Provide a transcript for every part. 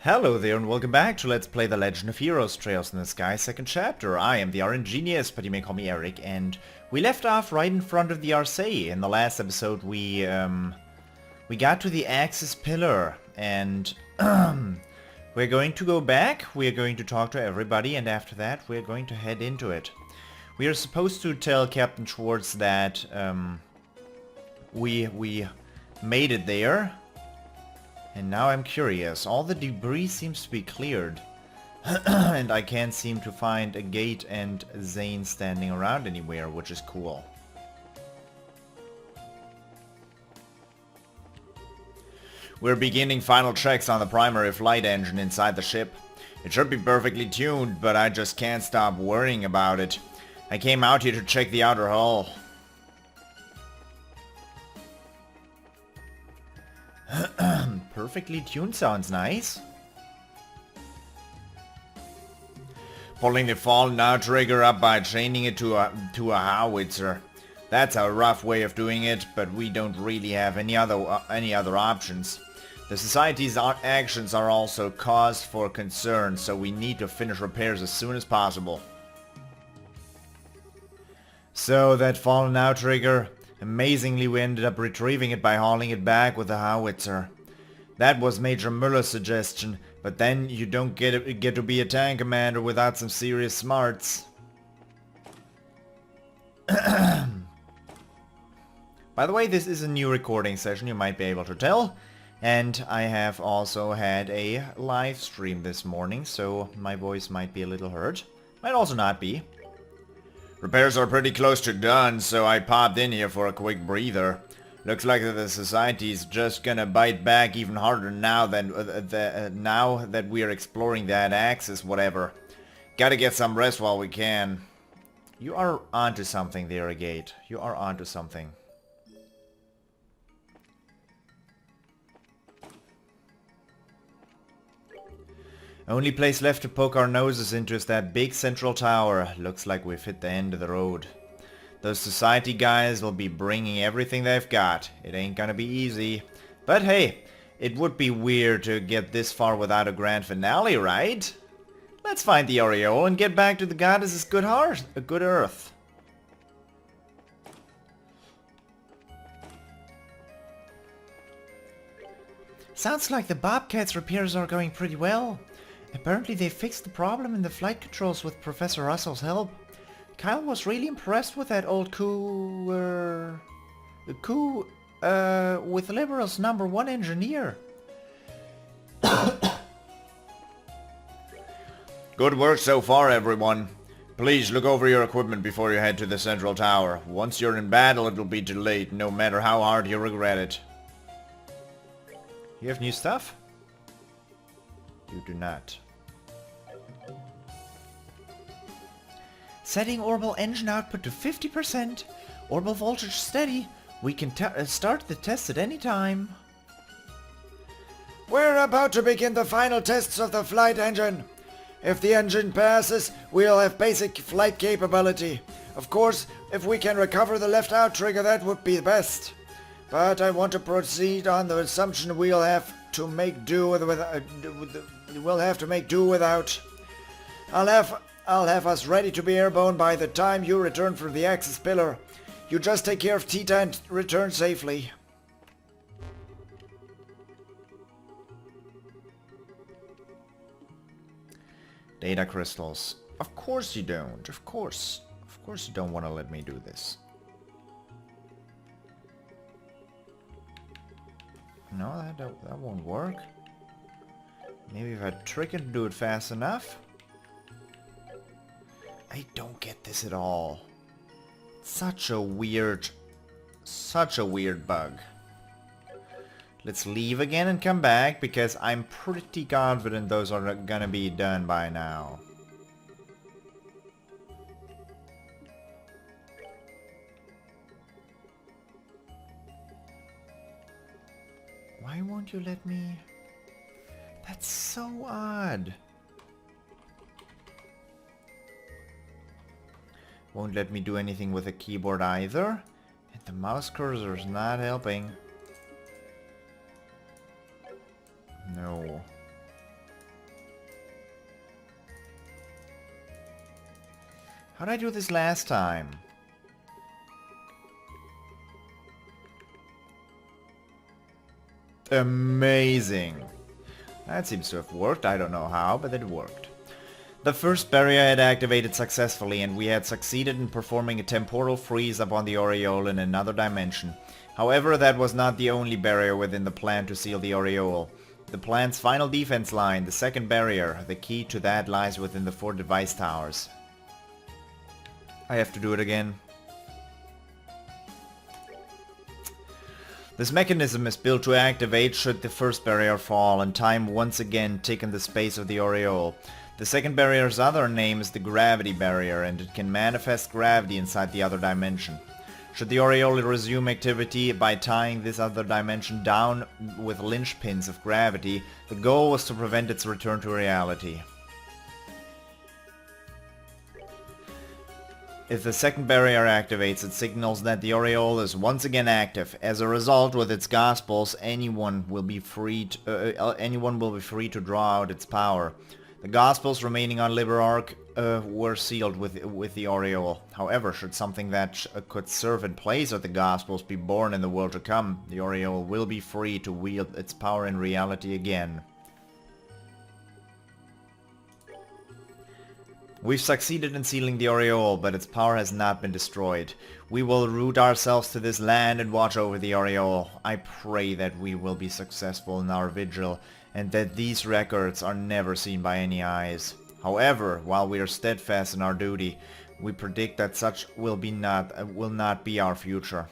Hello there and welcome back to Let's Play The Legend of Heroes Trails in the Sky second chapter. I am the RNGenius, but you may call me Eric, and we left off right in front of the Arcee. In the last episode we got to the Axis Pillar, and we're going to go back, we're going to talk to everybody, and after that we're going to head into it. We are supposed to tell Captain Schwartz that we made it there. And now I'm curious. All the debris seems to be cleared. And I can't seem to find a gate and Zane standing around anywhere, which is cool. We're beginning final checks on the primary flight engine inside the ship. It should be perfectly tuned, but I just can't stop worrying about it. I came out here to check the outer hull. Perfectly tuned sounds nice. Pulling the fallen outrigger up by chaining it to a howitzer. That's a rough way of doing it, but we don't really have any other options. The Society's actions are also cause for concern, so we need to finish repairs as soon as possible. So that fallen outrigger, amazingly we ended up retrieving it by hauling it back with the howitzer. That was Major Muller's suggestion, but then you don't get to be a tank commander without some serious smarts. By the way, this is a new recording session, you might be able to tell. And I have also had a live stream this morning, so my voice might be a little hurt. Might also not be. Repairs are pretty close to done, so I popped in here for a quick breather. Looks like the Society's just gonna bite back even harder now that we are exploring that axis, whatever. Gotta get some rest while we can. You are onto something there, Agate. You are onto something. Only place left to poke our noses into is that big central tower. Looks like we've hit the end of the road. Those Society guys will be bringing everything they've got. It ain't gonna be easy. But hey, it would be weird to get this far without a grand finale, right? Let's find the aureole and get back to the goddess's good heart, a good earth. Sounds like the Bobcat's repairs are going pretty well. Apparently they fixed the problem in the flight controls with Professor Russell's help. Kyle was really impressed with that old coup with Liberl's #1 engineer. Good work so far, everyone. Please look over your equipment before you head to the central tower. Once you're in battle, it'll be too late, no matter how hard you regret it. You have new stuff? You do not. Setting orbital engine output to 50%. Orbital voltage steady. We can start the test at any time. We're about to begin the final tests of the flight engine. If the engine passes, we'll have basic flight capability. Of course, if we can recover the left outrigger, that would be the best. But I want to proceed on the assumption we'll have to make do without. I'll have us ready to be airborne by the time you return from the Axis Pillar. You just take care of Tita and return safely. Data crystals. Of course you don't. Of course you don't want to let me do this. No, that won't work. Maybe if I trick it to do it fast enough. I don't get this at all. Such a weird bug. Let's leave again and come back, because I'm pretty confident those are gonna be done by now. Why won't you let me? That's so odd. Won't let me do anything with the keyboard either. And the mouse cursor is not helping. No. How did I do this last time? Amazing. That seems to have worked. I don't know how, but it worked. The first barrier had activated successfully, and we had succeeded in performing a temporal freeze upon the aureole in another dimension. However, that was not the only barrier within the plan to seal the aureole. The plan's final defense line, the second barrier, the key to that lies within the 4 device towers. I have to do it again. This mechanism is built to activate should the first barrier fall and time once again tick in the space of the aureole. The second barrier's other name is the gravity barrier, and it can manifest gravity inside the other dimension. Should the aureole resume activity by tying this other dimension down with linchpins of gravity, the goal was to prevent its return to reality. If the second barrier activates, it signals that the aureole is once again active. As a result, with its gospels, anyone will be free to draw out its power. The gospels remaining on Liberl were sealed with the aureole. However, should something that could serve in place of the gospels be born in the world to come, the aureole will be free to wield its power in reality again. We've succeeded in sealing the aureole, but its power has not been destroyed. We will root ourselves to this land and watch over the aureole. I pray that we will be successful in our vigil, and that these records are never seen by any eyes. However, while we are steadfast in our duty, we predict that such will not be our future.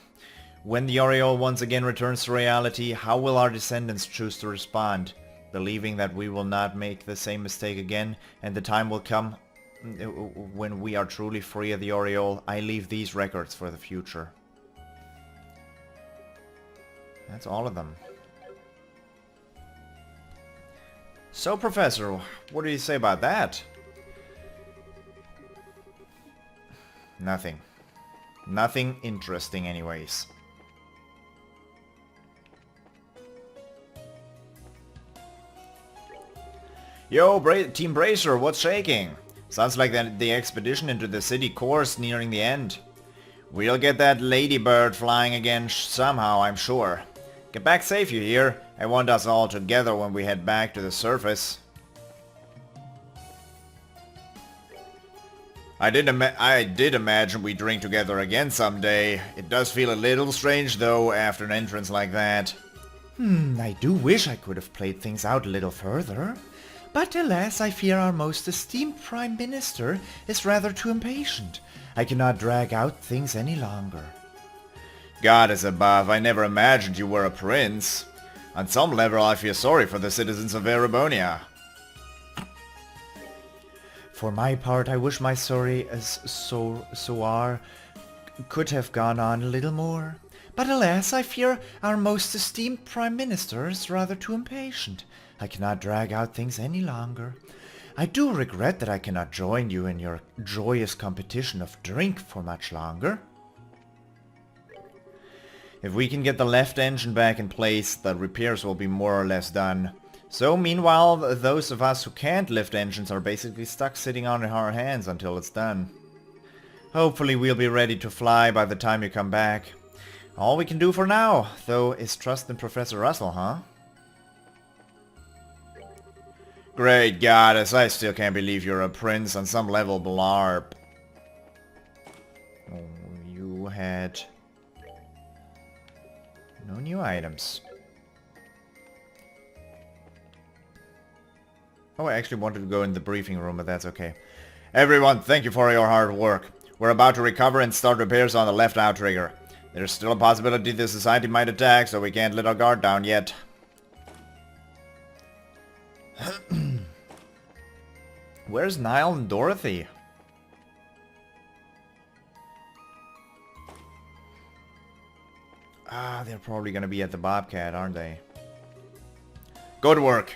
When the aureole once again returns to reality, how will our descendants choose to respond? Believing that we will not make the same mistake again, and the time will come when we are truly free of the aureole, I leave these records for the future. That's all of them. So, Professor, what do you say about that? Nothing. Nothing interesting anyways. Yo, Team Bracer, what's shaking? Sounds like the expedition into the city core is nearing the end. We'll get that ladybird flying again somehow, I'm sure. Get back safe, you hear? I want us all together when we head back to the surface. I did imagine we'd drink together again someday. It does feel a little strange though after an entrance like that. I do wish I could have played things out a little further. But alas, I fear our most esteemed Prime Minister is rather too impatient. I cannot drag out things any longer. Goddess above, I never imagined you were a prince. On some level, I feel sorry for the citizens of Erebonia. For my part, I wish my story as Soar could have gone on a little more. But alas, I fear our most esteemed Prime Minister is rather too impatient. I cannot drag out things any longer. I do regret that I cannot join you in your joyous competition of drink for much longer. If we can get the left engine back in place, the repairs will be more or less done. So meanwhile, those of us who can't lift engines are basically stuck sitting on our hands until it's done. Hopefully we'll be ready to fly by the time you come back. All we can do for now, though, is trust in Professor Russell, huh? Great goddess, I still can't believe you're a prince on some level, blarp. Oh, you had no new items. Oh, I actually wanted to go in the briefing room, but that's okay. Everyone, thank you for your hard work. We're about to recover and start repairs on the left outrigger. There's still a possibility the society might attack, so we can't let our guard down yet. Where's Niall and Dorothy? Ah, they're probably gonna be at the Bobcat, aren't they? Good work.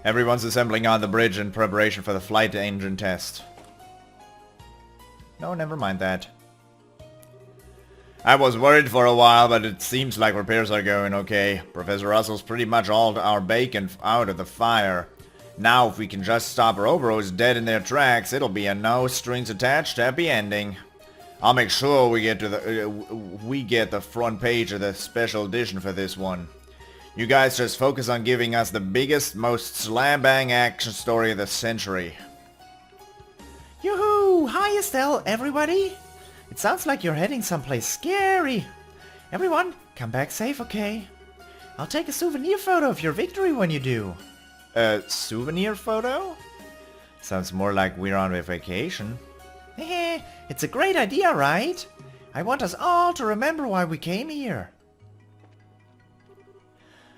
Everyone's assembling on the bridge in preparation for the flight engine test. No, never mind that. I was worried for a while, but it seems like repairs are going okay. Professor Russell's pretty much hauled our bacon out of the fire. Now if we can just stop Roboros dead in their tracks, it'll be a no strings attached happy ending. I'll make sure we get the front page of the special edition for this one. You guys just focus on giving us the biggest, most slam-bang action story of the century. Yoo-hoo! Hi Estelle, everybody! It sounds like you're heading someplace scary. Everyone, come back safe, okay? I'll take a souvenir photo of your victory when you do. A souvenir photo? Sounds more like we're on a vacation. Heh, it's a great idea, right? I want us all to remember why we came here.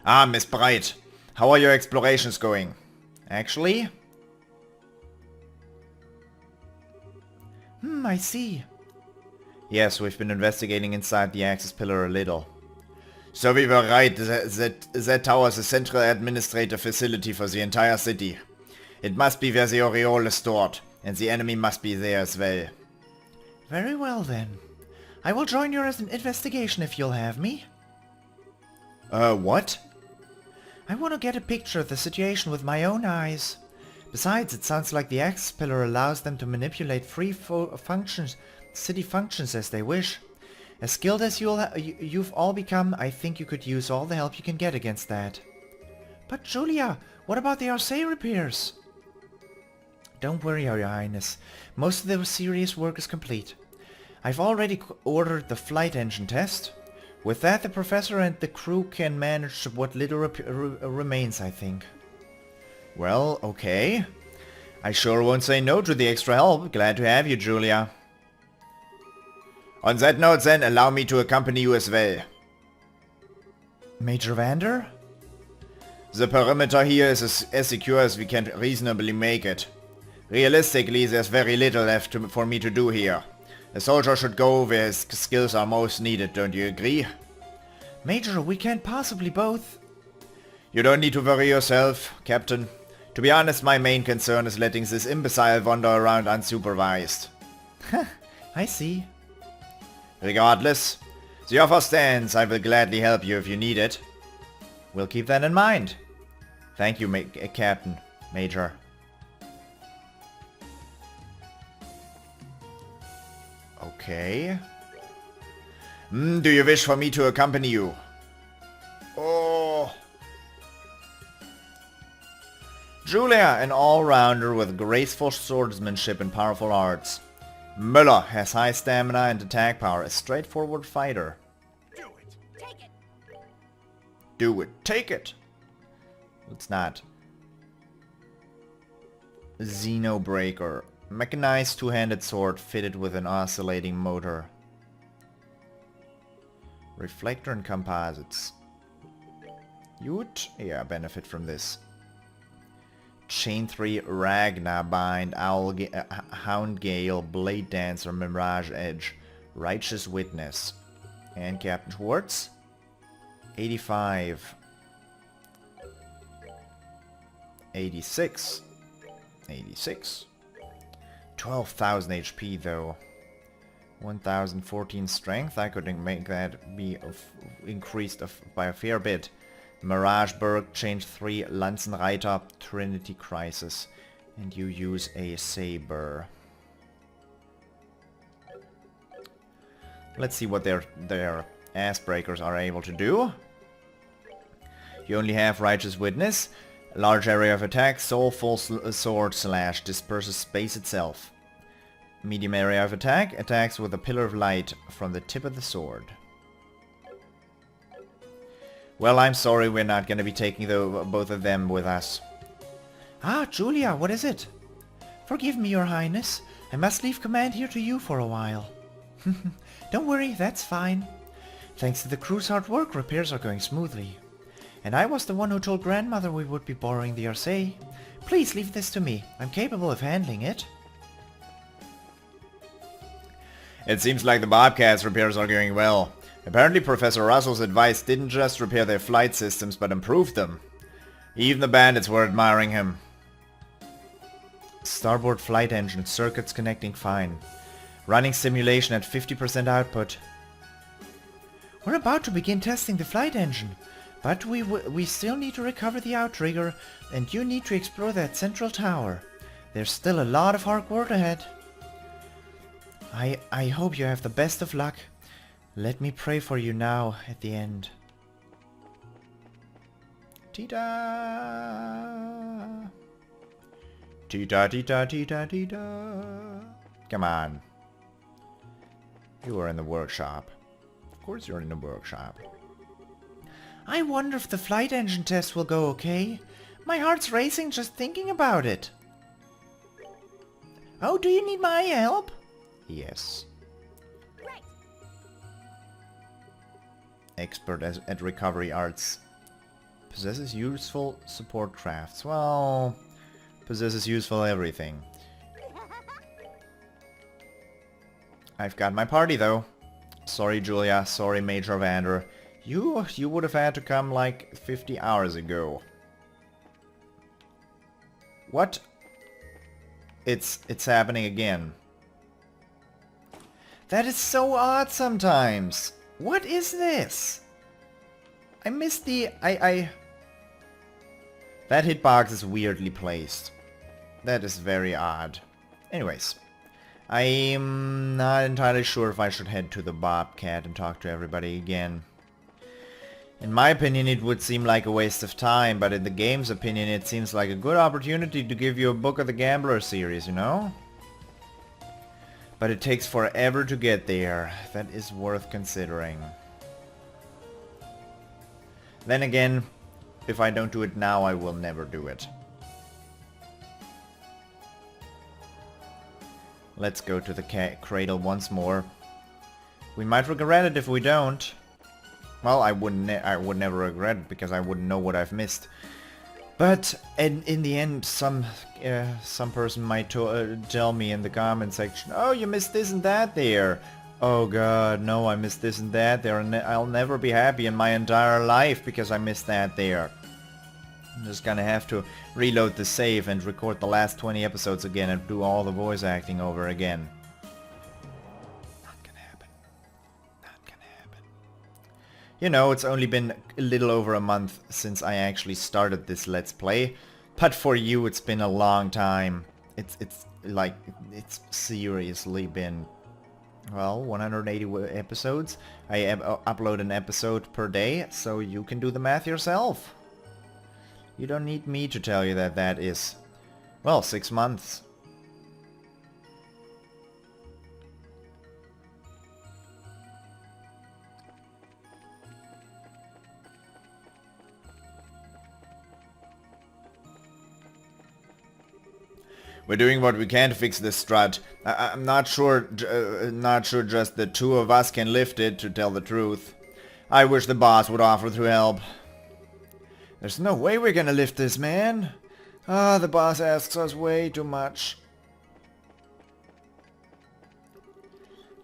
Ah, Miss Bright. How are your explorations going? Actually? I see. Yes, we've been investigating inside the Axis Pillar a little. So we were right, that tower is a central administrative facility for the entire city. It must be where the Aureole is stored, and the enemy must be there as well. Very well then. I will join your investigation if you'll have me. What? I want to get a picture of the situation with my own eyes. Besides, it sounds like the Axis Pillar allows them to manipulate city functions as they wish. As skilled as you've all become, I think you could use all the help you can get against that. But Julia, what about the Arcee repairs? Don't worry, Your Highness. Most of the serious work is complete. I've already ordered the flight engine test. With that, the professor and the crew can manage what little remains, I think. Well, okay. I sure won't say no to the extra help. Glad to have you, Julia. On that note then, allow me to accompany you as well. Major Vander? The perimeter here is as secure as we can reasonably make it. Realistically, there's very little left for me to do here. A soldier should go where his skills are most needed, don't you agree? Major, we can't possibly both. You don't need to worry yourself, Captain. To be honest, my main concern is letting this imbecile wander around unsupervised. I see. Regardless, the offer stands. I will gladly help you if you need it. We'll keep that in mind. Thank you, Captain. Major. Okay. Do you wish for me to accompany you? Oh. Julia, an all-rounder with graceful swordsmanship and powerful arts. Müller has high stamina and attack power, a straightforward fighter. Do it! Take it! Do it! Take it! It's not. Xenobreaker. Mechanized two-handed sword fitted with an oscillating motor. Reflector and composites. You would, yeah, benefit from this. Chain 3 Ragnabind, Houndgale, Blade Dancer, Mirage Edge, Righteous Witness. And Captain Schwartz? 85. 86. 86. 12,000 HP though. 1,014 strength. I could make that be increased by a fair bit. Mirageberg, Change 3, Lanzenreiter, Trinity Crisis. And you use a saber. Let's see what their ass breakers are able to do. You only have Righteous Witness. Large area of attack, Soulful Sword Slash, disperses space itself. Medium area of attack, attacks with a pillar of light from the tip of the sword. Well, I'm sorry we're not going to be taking both of them with us. Ah, Julia, what is it? Forgive me, Your Highness. I must leave command here to you for a while. Don't worry, that's fine. Thanks to the crew's hard work, repairs are going smoothly. And I was the one who told Grandmother we would be borrowing the Arcee. Please leave this to me. I'm capable of handling it. It seems like the Bobcats repairs are going well. Apparently Professor Russell's advice didn't just repair their flight systems, but improved them. Even the bandits were admiring him. Starboard flight engine, circuits connecting fine. Running simulation at 50% output. We're about to begin testing the flight engine. But we still need to recover the outrigger, and you need to explore that central tower. There's still a lot of hard work ahead. I hope you have the best of luck. Let me pray for you now at the end. Tita! Tita, tita, tita, tita. Come on. You are in the workshop. Of course you're in the workshop. I wonder if the flight engine test will go okay. My heart's racing just thinking about it. Oh, do you need my help? Yes. Right. Expert at recovery arts. Possesses useful support crafts. Well, possesses useful everything. I've got my party though. Sorry Julia, sorry Major Vander. You would have had to come like 50 hours ago. What? It's happening again. That is so odd sometimes. What is this? I missed the... That hitbox is weirdly placed. That is very odd. Anyways. I'm not entirely sure if I should head to the Bobcat and talk to everybody again. In my opinion, it would seem like a waste of time, but in the game's opinion, it seems like a good opportunity to give you a Book of the Gambler series, you know? But it takes forever to get there. That is worth considering. Then again, if I don't do it now, I will never do it. Let's go to the cradle once more. We might regret it if we don't. Well, I would never regret it because I wouldn't know what I've missed. But in the end, some person might tell me in the comment section, "Oh, you missed this and that there." Oh god, no, I missed this and that there, and I'll never be happy in my entire life because I missed that there. I'm just gonna have to reload the save and record the last 20 episodes again and do all the voice acting over again. Not gonna happen. Not gonna happen. You know, it's only been a little over a month since I actually started this Let's Play, but for you it's been a long time. It's seriously been, well, 180 episodes. I upload an episode per day, so you can do the math yourself. You don't need me to tell you that that is, well, 6 months. We're doing what we can to fix this strut. I'm not sure just the two of us can lift it, to tell the truth. I wish the boss would offer to help. There's no way we're gonna lift this, man. Ah, the boss asks us way too much.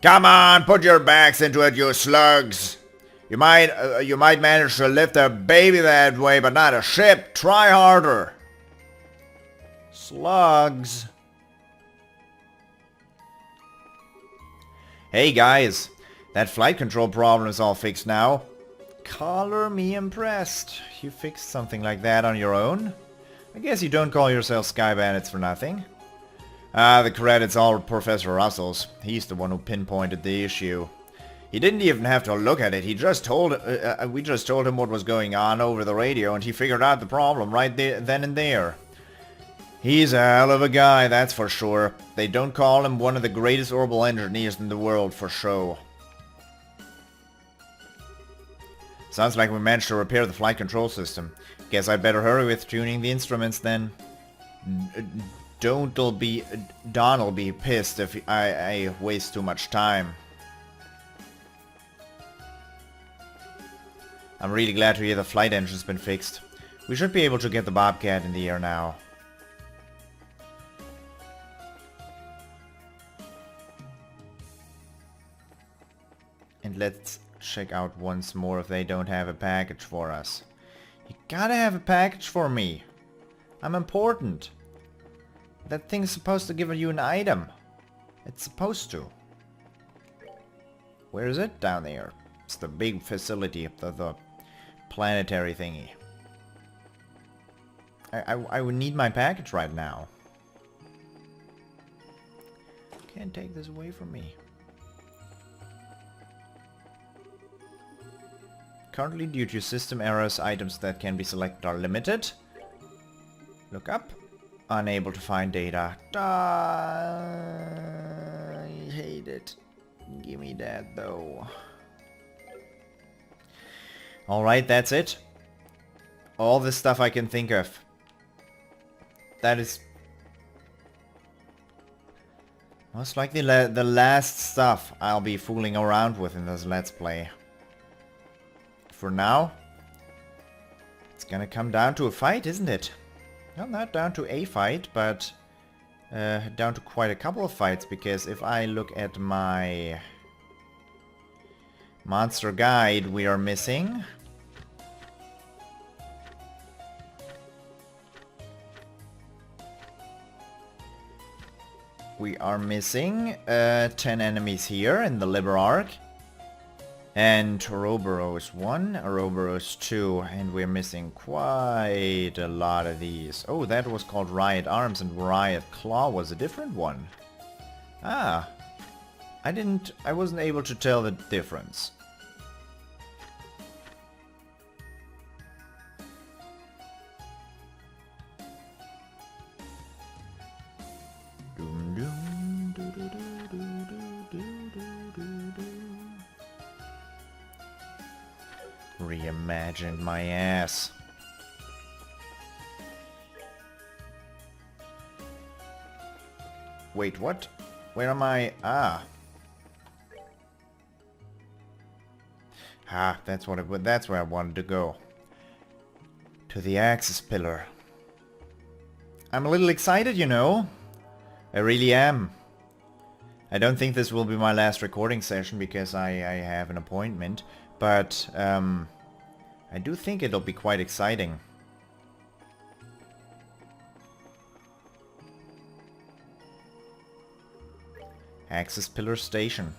Come on, put your backs into it, you slugs. You might manage to lift a baby that way, but not a ship. Try harder. Slugs. Hey guys, that flight control problem is all fixed now. Color me impressed. You fixed something like that on your own? I guess you don't call yourself Sky Bandits for nothing. The credit's all Professor Russell's. He's the one who pinpointed the issue. He didn't even have to look at it. He just told we just told him what was going on over the radio, and he figured out the problem right there, then and there. He's a hell of a guy, that's for sure. They don't call him one of the greatest orbital engineers in the world for show. Sounds like we managed to repair the flight control system. Guess I'd better hurry with tuning the instruments then. Don'll be pissed if I waste too much time. I'm really glad to hear the flight engine's been fixed. We should be able to get the Bobcat in the air now. And let's check out once more if they don't have a package for us. You gotta have a package for me. I'm important. That thing's supposed to give you an item. It's supposed to. Where is it? Down there. It's the big facility, the planetary thingy. I would need my package right now. Can't take this away from me. Currently, due to system errors, items that can be selected are limited. Look up. Unable to find data. I hate it. Give me that, though. Alright, that's it. All the stuff I can think of. That is most likely the last stuff I'll be fooling around with in this Let's Play. For now, it's gonna come down to a fight, isn't it? Well, not down to a fight, but down to quite a couple of fights, because if I look at my monster guide, we are missing... We are missing 10 enemies here in the Liberl. And Ouroboros 1, Ouroboros 2, and we're missing quite a lot of these. Oh, that was called Riot Arms, and Riot Claw was a different one. Ah. I wasn't able to tell the difference. Reimagined my ass. Wait, what? Where am I? Ah. Ah, that's where I wanted to go. To the Axis Pillar. I'm a little excited, you know. I really am. I don't think this will be my last recording session because I have an appointment. But I do think it'll be quite exciting. Axis Pillar Station.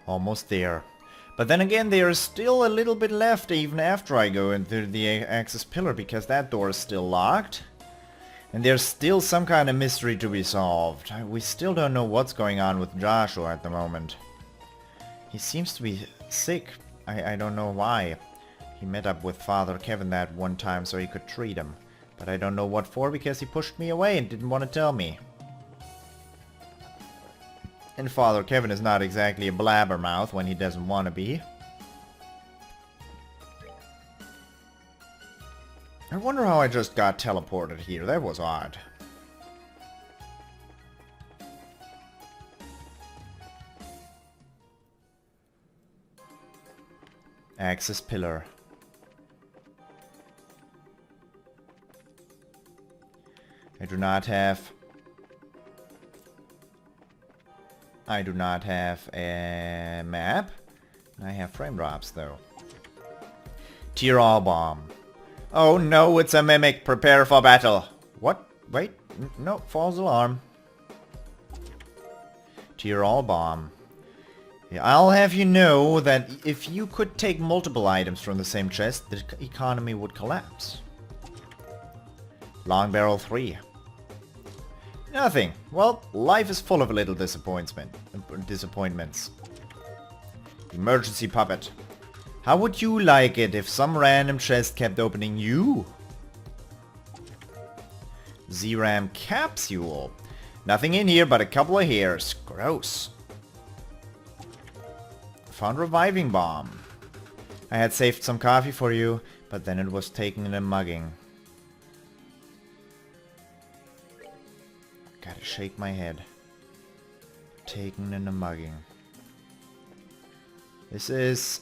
Almost there. But then again, there's still a little bit left even after I go into the Axis Pillar, because that door is still locked. And there's still some kind of mystery to be solved. We still don't know what's going on with Joshua at the moment. He seems to be sick. I don't know why. He met up with Father Kevin that one time so he could treat him. But I don't know what for, because he pushed me away and didn't want to tell me. And Father Kevin is not exactly a blabbermouth when he doesn't want to be. I wonder how I just got teleported here. That was odd. Axis Pillar. I do not have a map. I have frame drops though. Tier all bomb. Oh no, it's a mimic. Prepare for battle. What? Wait. No, false alarm. Tier all bomb. Yeah, I'll have you know that if you could take multiple items from the same chest, the economy would collapse. Long barrel 3. Nothing. Well, life is full of little disappointments. Emergency puppet. How would you like it if some random chest kept opening you? Z-RAM capsule. Nothing in here but a couple of hairs. Gross. Found reviving bomb. I had saved some coffee for you, but then it was taken in a mugging. Gotta shake my head. Taken in a mugging. This is...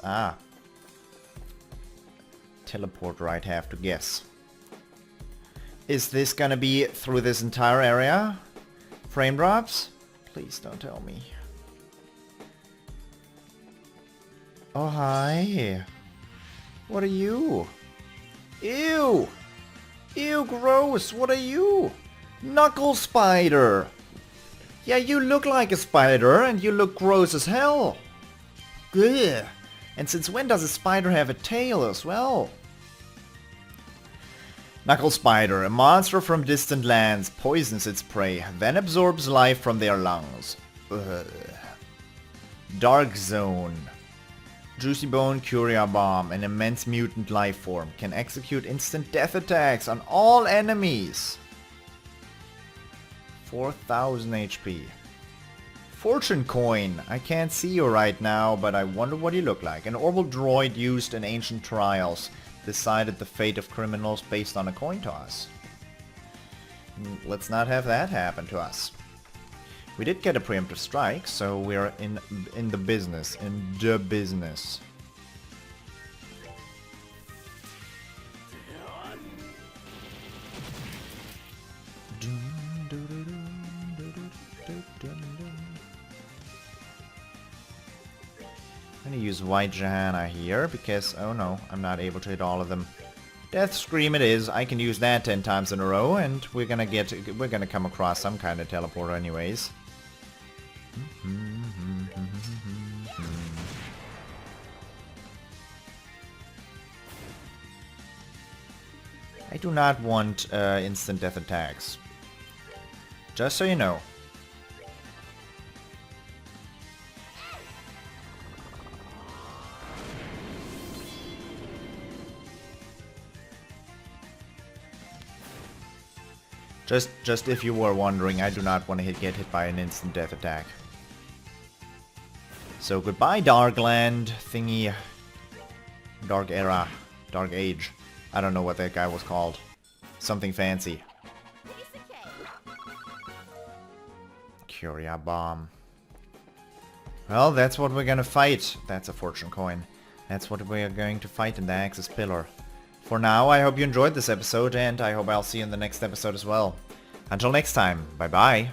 teleporter, I'd have to guess. Is this gonna be through this entire area? Frame drops? Please don't tell me. Oh, hi. What are you? Ew! Ew, gross! What are you? Knuckle spider! Yeah, you look like a spider, and you look gross as hell! Ugh! And since when does a spider have a tail as well? Knuckle spider, a monster from distant lands, poisons its prey, then absorbs life from their lungs. Ugh. Dark zone. Juicy Bone Curia Bomb, an immense mutant life form, can execute instant death attacks on all enemies. 4000 HP. Fortune coin. I can't see you right now, but I wonder what you look like. An orbital droid used in ancient trials. Decided the fate of criminals based on a coin toss. Let's not have that happen to us. We did get a preemptive strike, so we're in the business. In the business. I'm gonna use White Johanna here because, oh no, I'm not able to hit all of them. Death Scream it is. I can use that 10 times in a row, and we're gonna come across some kind of teleporter anyways. I do not want instant death attacks. Just so you know. Just if you were wondering, I do not want to get hit by an instant death attack. So goodbye, Darkland thingy. Dark Era. Dark Age. I don't know what that guy was called. Something fancy. Curia Bomb. Well, that's what we're gonna fight. That's a fortune coin. That's what we're going to fight in the Axis Pillar. For now, I hope you enjoyed this episode, and I hope I'll see you in the next episode as well. Until next time, bye bye.